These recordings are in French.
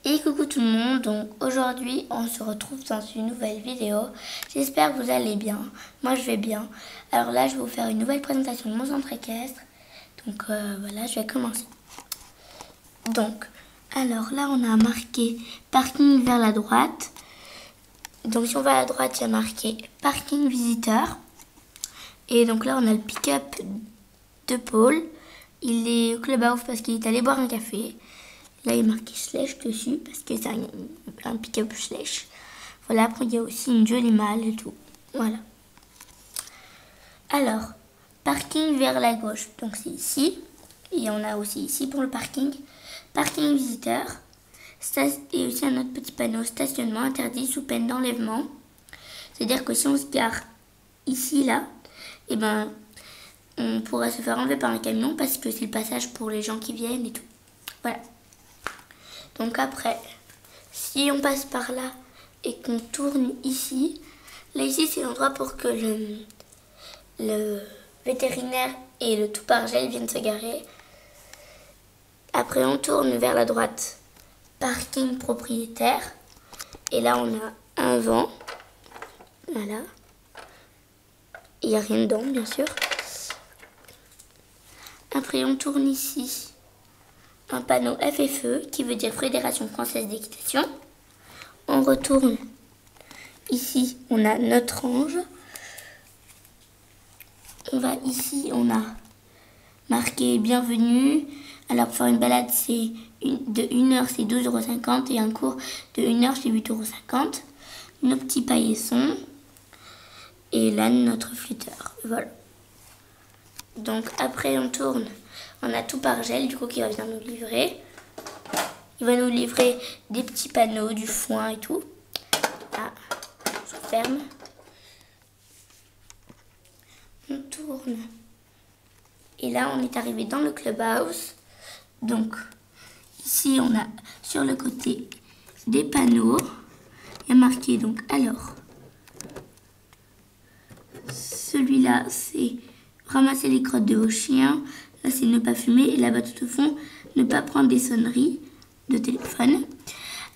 Et coucou tout le monde, donc aujourd'hui on se retrouve dans une nouvelle vidéo. J'espère que vous allez bien, moi je vais bien. Alors là je vais vous faire une nouvelle présentation de mon centre équestre. Donc voilà, je vais commencer. Donc, alors là on a marqué parking vers la droite. Donc si on va à la droite, il y a marqué parking visiteur. Et donc là on a le pick-up de Paul. Il est au clubhouse parce qu'il est allé boire un café. Là, il est marqué Schleich dessus parce que c'est un pick-up Schleich. Voilà, après, il y a aussi une jolie malle et tout. Voilà. Alors, parking vers la gauche. Donc, c'est ici. Et on a aussi ici pour le parking. Parking visiteur. Et aussi un autre petit panneau stationnement interdit sous peine d'enlèvement. C'est-à-dire que si on se gare ici, là, et ben, on pourra se faire enlever par un camion parce que c'est le passage pour les gens qui viennent et tout. Voilà. Donc après, si on passe par là et qu'on tourne ici, là ici c'est l'endroit pour que le vétérinaire et le tout par gel viennent se garer. Après on tourne vers la droite, parking propriétaire. Et là on a un vent, voilà. Il n'y a rien dedans bien sûr. Après on tourne ici. Un panneau FFE qui veut dire Fédération Française d'Équitation. On retourne ici, on a notre ange. On va ici, on a marqué bienvenue. Alors pour faire une balade, c'est de 1 heure, c'est 12,50 € et un cours de 1 heure, c'est 8,50 €. Nos petits paillessons. Et là, notre flûteur. Voilà. Donc après, on tourne. On a tout par gel, du coup, qui va venir nous livrer. Il va nous livrer des petits panneaux, du foin et tout. Ah, je ferme. On tourne. Et là, on est arrivé dans le clubhouse. Donc, ici, on a sur le côté des panneaux. Il y a marqué, donc, alors, celui-là, c'est ramasser les crottes de vos chiens. Là, c'est ne pas fumer. Et là-bas, tout au fond, ne pas prendre des sonneries de téléphone.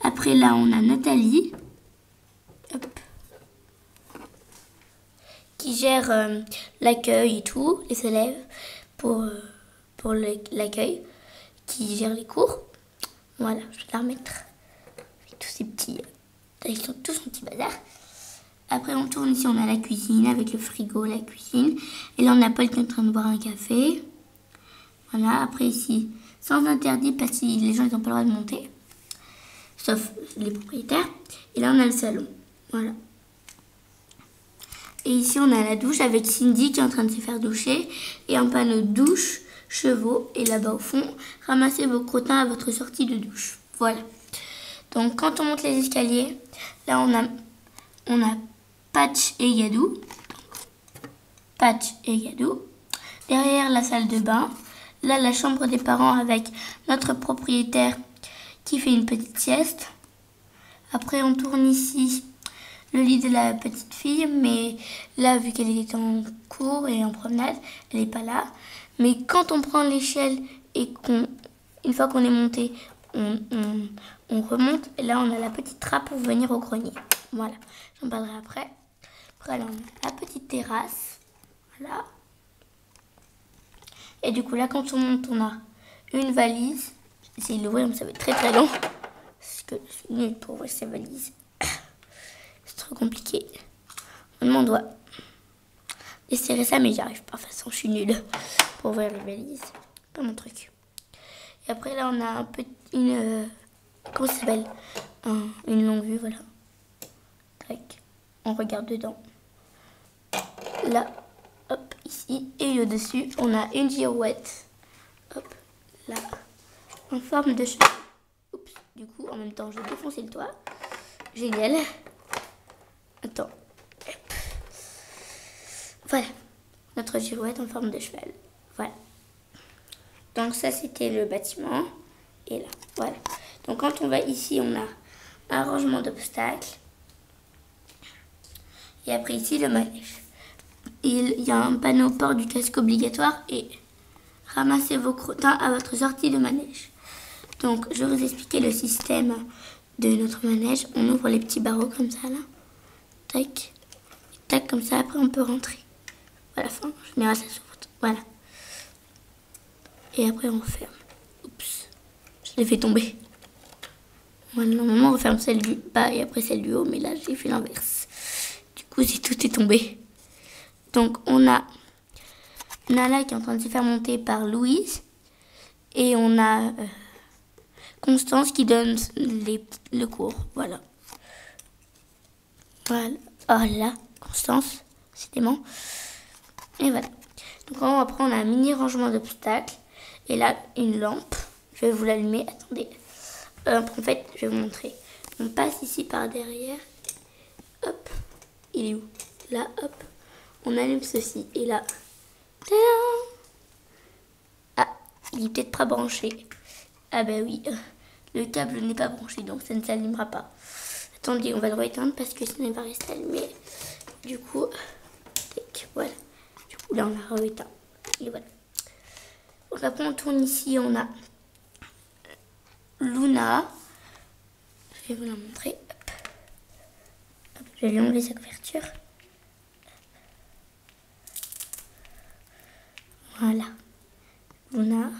Après, là, on a Nathalie. Hop. Qui gère l'accueil et tout, les élèves, pour l'accueil. Qui gère les cours. Voilà, je vais la remettre. Avec tous ces petits... avec tout son petit bazar. Après, on tourne ici, on a la cuisine, avec le frigo, la cuisine. Et là, on a Paul qui est en train de boire un café. Voilà, après ici, sans interdit parce que les gens n'ont pas le droit de monter, sauf les propriétaires. Et là, on a le salon, voilà. Et ici, on a la douche avec Cindy qui est en train de se faire doucher. Et un panneau douche, chevaux. Et là-bas au fond, ramassez vos crottins à votre sortie de douche. Voilà. Donc, quand on monte les escaliers, là, on a Patch et Gadou. Patch et Gadou. Derrière, la salle de bain. Là, la chambre des parents avec notre propriétaire qui fait une petite sieste. Après, on tourne ici le lit de la petite fille. Mais là, vu qu'elle était en cours et en promenade, elle n'est pas là. Mais quand on prend l'échelle et une fois qu'on est monté, on remonte. Et là, on a la petite trappe pour venir au grenier. Voilà, j'en parlerai après. Après, là, on a la petite terrasse. Voilà. Et du coup, là, quand on monte, on a une valise. J'essaie de l'ouvrir, mais ça va être très très long. Parce que je suis nulle pour ouvrir ces valises. C'est trop compliqué. On doit desserrer ça, mais j'y arrive pas. De toute façon, je suis nulle pour ouvrir les valises. Pas mon truc. Et après, là, on a comment ça s'appelle? Une longue vue, voilà. Tac. On regarde dedans. Là. Hop, ici. Et au-dessus, on a une girouette. Hop, là. En forme de cheval. Oups, du coup, en même temps, je vais défoncer le toit. Génial. Attends. Hop. Voilà. Notre girouette en forme de cheval. Voilà. Donc ça, c'était le bâtiment. Et là, voilà. Donc quand on va ici, on a un rangement d'obstacles. Et après ici, le manège. Il y a un panneau port du casque obligatoire et ramassez vos crottins à votre sortie de manège. Donc, je vais vous expliquer le système de notre manège. On ouvre les petits barreaux comme ça, là. Tac. Tac, comme ça. Après, on peut rentrer. Voilà, fin. En général, ça s'ouvre. Voilà. Et après, on ferme. Oups. Je l'ai fait tomber. Voilà, normalement, on referme celle du bas et après celle du haut. Mais là, j'ai fait l'inverse. Du coup, tout est tombé. Donc, on a Nala qui est en train de se faire monter par Louise. Et on a Constance qui donne le cours. Voilà. Voilà. Oh là, Constance, décidément. Et voilà. Donc après, on a un mini rangement d'obstacles. Et là, une lampe. Je vais vous l'allumer. Attendez. En fait, je vais vous montrer. On passe ici par derrière. Hop. Il est où? Là, hop. On allume ceci. Et là. Tadam! Ah, il est peut-être pas branché. Ah ben oui. Le câble n'est pas branché. Donc ça ne s'allumera pas. Attendez, on va le rééteindre parce que sinon il va rester allumé. Du coup, voilà. Du coup, là, on l'a rééteint. Et voilà. Donc après, on tourne ici. On a Luna. Je vais vous la montrer. Hop. Hop, je vais lui enlever sa couverture. Voilà. Luna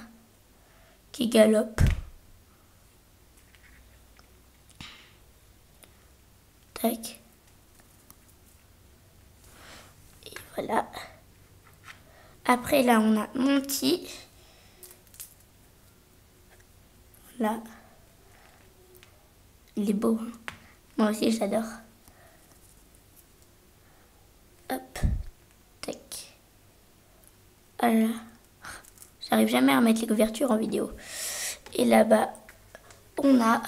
qui galope. Tac. Et voilà. Après, là, on a Monty. Là. Il est beau. Hein. Moi aussi, j'adore. Hop. Tac. Voilà. J'arrive jamais à remettre les couvertures en vidéo. Et là-bas, on a...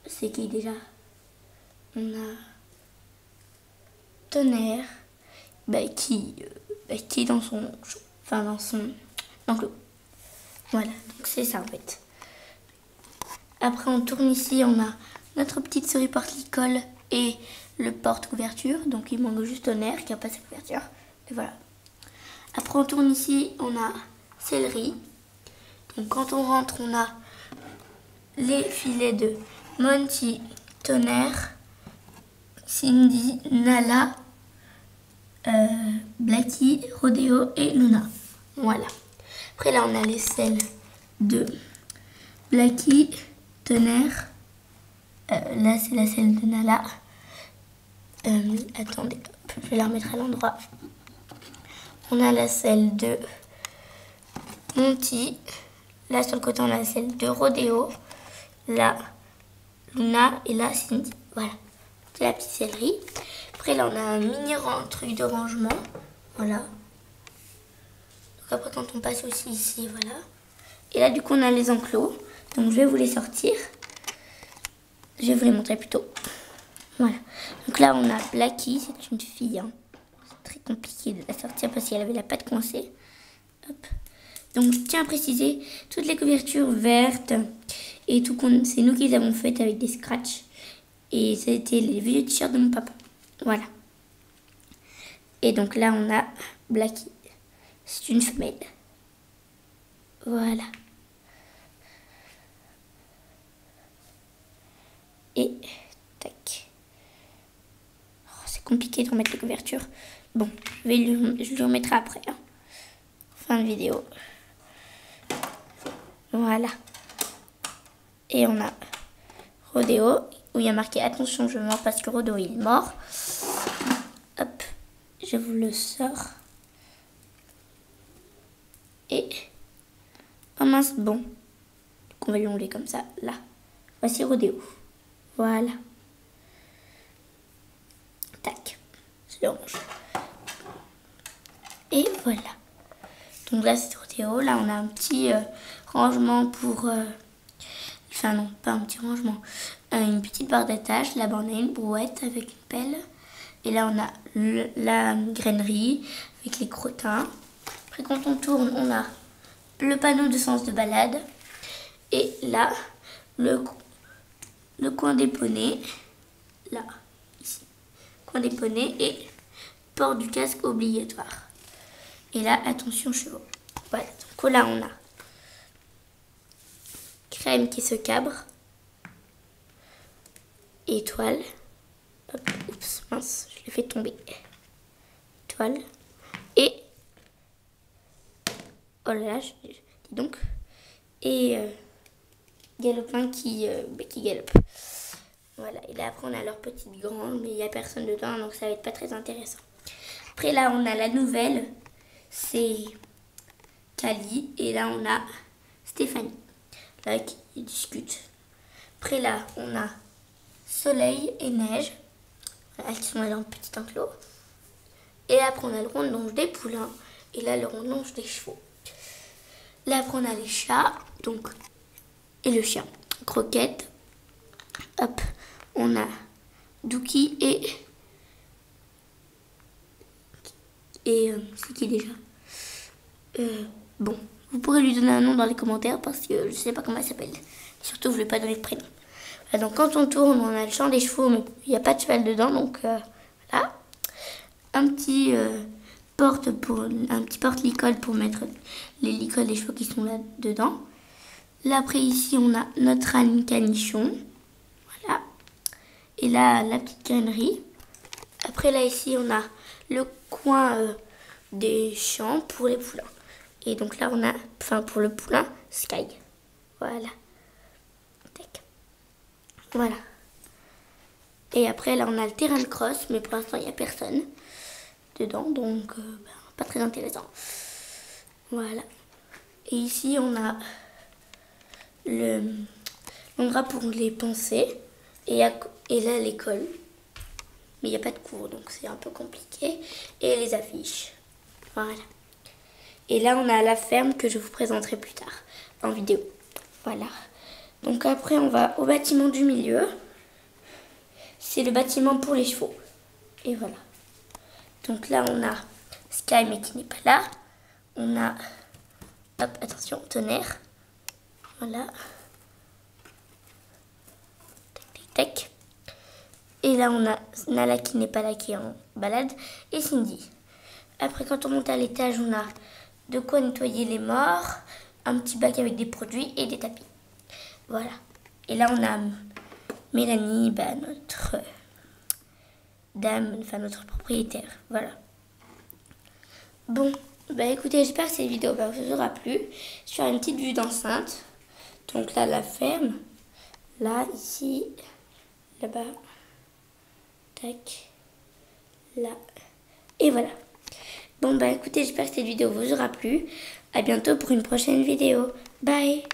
c'est qui déjà? On a Tonnerre qui est dans son... Enfin, dans son enclos. Voilà, donc c'est ça en fait. Après, on tourne ici, on a notre petite souris porte-licol et le porte-couverture. Donc, il manque juste Tonnerre qui n'a pas sa couverture. Et voilà. Après, on tourne ici, on a Céleri. Donc, quand on rentre, on a les filets de Monty, Tonnerre, Cindy, Nala, Blackie, Rodeo et Luna. Voilà. Après, là, on a les selles de Blackie, Tonnerre. Là, c'est la selle de Nala. Attendez, je vais la remettre à l'endroit. On a la selle de Monty. Là, sur le côté, on a la selle de Rodeo. Là, Luna. Et là, Cindy. Voilà. C'est la petite sellerie. Après, là, on a un mini truc de rangement. Voilà. Donc, après, quand on passe aussi ici, voilà. Et là, du coup, on a les enclos. Donc, je vais vous les sortir. Je vais vous les montrer plus tôt. Voilà. Donc là, on a Blackie. C'est une fille. Hein. C'est très compliqué de la sortir parce qu'elle avait la patte coincée. Hop. Donc, je tiens à préciser, toutes les couvertures vertes et tout, c'est nous qui les avons faites avec des scratchs. Et c'était les vieux t-shirts de mon papa. Voilà. Et donc là, on a Blackie. C'est une femelle. Voilà. Et tac. Oh, c'est compliqué de remettre les couvertures. Bon, je le remettrai après. Hein. Fin de vidéo. Voilà. Et on a Rodeo, où il y a marqué attention, je meurs parce que Rodeo il est mort. Hop, je vous le sors. Et oh mince, bon. Donc on va lui enlever comme ça, là. Voici Rodeo. Voilà. Tac. Je le range. Et voilà. Donc là c'est Rodeo. Là on a un petit rangement pour... Enfin non, pas un petit rangement. Une petite barre d'attache. Là-bas on a une brouette avec une pelle. Et là on a la grainerie avec les crottins. Après quand on tourne, on a le panneau de sens de balade. Et là, le coin des poneys. Là, ici. Coin des poneys et port du casque obligatoire. Et là, attention chevaux. Voilà, donc là on a crème qui se cabre. Étoile. Hop, oups, mince, je l'ai fait tomber. Étoile. Et... oh là là, dis donc. Et galopin qui galope. Voilà, et là après on a leur petite grange, mais il n'y a personne dedans, donc ça va être pas très intéressant. Après là on a la nouvelle, c'est Cali, et là on a Stéphanie, là qui discute. Après là on a Soleil et Neige, voilà, qui sont dans le petit enclos. Et après on a le rondonge des poulains, et là le rondonge des chevaux. Là après on a les chats, donc, et le chien, Croquette. Hop, on a Dookie et c'est qui déjà? Bon, vous pourrez lui donner un nom dans les commentaires parce que je ne sais pas comment elle s'appelle. Surtout, je ne vais pas donner de prénom. Voilà, donc quand on tourne, on a le champ des chevaux, mais il n'y a pas de cheval dedans, donc voilà. Un petit porte-licol pour mettre les licols des chevaux qui sont là dedans. Là après ici, on a notre âne canichon. Voilà. Et là, la petite cannerie. Après là, ici, on a le coin des champs pour les poulains. Et donc là, on a, enfin pour le poulain, Sky. Voilà. Tac. Voilà. Et après, là, on a le terrain de cross, mais pour l'instant, il n'y a personne dedans, donc pas très intéressant. Voilà. Et ici, on a l'endroit pour les pensées. Et là, l'école. Mais il n'y a pas de cours, donc c'est un peu compliqué. Et les affiches. Voilà. Et là, on a la ferme que je vous présenterai plus tard en vidéo. Voilà. Donc après, on va au bâtiment du milieu. C'est le bâtiment pour les chevaux. Et voilà. Donc là, on a Sky, mais qui n'est pas là. On a... hop, attention, tonnerre. Voilà. Tac, tac, tac. Et là, on a Nala qui n'est pas là, qui est en balade. Et Cindy. Après, quand on monte à l'étage, on a de quoi nettoyer les morts. Un petit bac avec des produits et des tapis. Voilà. Et là, on a Mélanie, notre dame, enfin notre propriétaire. Voilà. Bon, écoutez, j'espère que cette vidéo vous aura plu. Je vais faire une petite vue d'enceinte. Donc là, la ferme. Là, ici, là-bas. Tac. Là. Et voilà. Bon, écoutez, j'espère que cette vidéo vous aura plu. À bientôt pour une prochaine vidéo. Bye!